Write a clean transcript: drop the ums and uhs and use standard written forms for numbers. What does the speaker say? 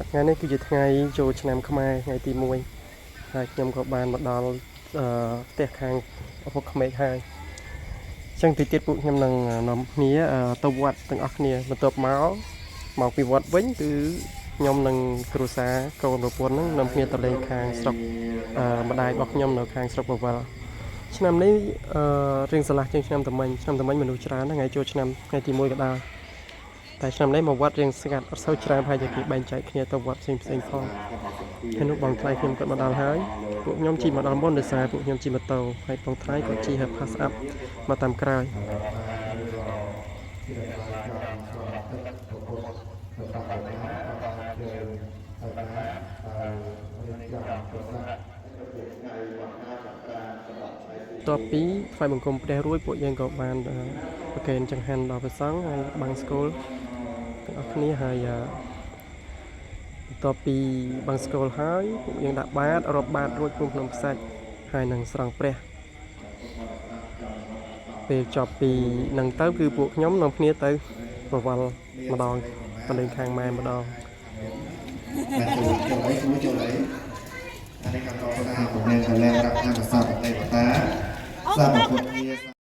ថ្ងៃនេះគឺជាថ្ងៃចូលឆ្នាំខ្មែរថ្ងៃទី1ហើយខ្ញុំក៏បានមកដល់ផ្ទះខាងឪពុកក្មេកហើយអញ្ចឹងទីទៀតពួកខ្ញុំនឹងនាំគ្នាទៅវត្តទាំងអស់គ្នាបន្ទាប់មកពីវត្តវិញគឺខ្ញុំនឹងគ្រួសារកូនប្រពន្ធនឹងនាំគ្នាទៅលេងខាងស្រុកម្ដាយរបស់ខ្ញុំនៅខាងស្រុកបវលឆ្នាំនេះរៀងស្រឡះជាងឆ្នាំតែមិញមនុស្សច្រើនថ្ងៃចូលឆ្នាំថ្ងៃទី1ក៏ដោយតែឆ្នាំនេះមកវត្តរៀងស្ងាត់អត់សូវច្រើនហើយគេបែងចែកគ្នាទៅវត្តផ្សេងផងហើយនោះបងថ្លៃខ្ញុំក៏មកដល់ហើយពួកខ្ញុំជិះមកដល់មុនដោយសារពួកខ្ញុំជិះម៉ូតូហើយបងថ្លៃក៏ជិះ Pass Up មកតាមក្រោយតបពីថ្វាយបង្គំព្រះរួចពួកយើងក៏បានប្រគេនចង្ហាន់ដល់ព្រះសង្ឃហើយបាំងស្គលទាំងអស់គ្នាហើយបន្ទាប់ពីបាំងស្គលហើយពួកយើងដាក់បាតរាប់បាតរួចពុំក្នុងខ្សាច់ហើយនឹងស្រង់ព្រះពេលចប់ពីនឹងទៅគឺពួកខ្ញុំនាំគ្នាទៅប្រវល់ម្ដងទៅលេងខាងម៉ែម្ដងចូលអីអានេះក៏តសាពួកយើងក៏លែងរាប់ថាប្រសពតែតាសាប់ពុទ្ធ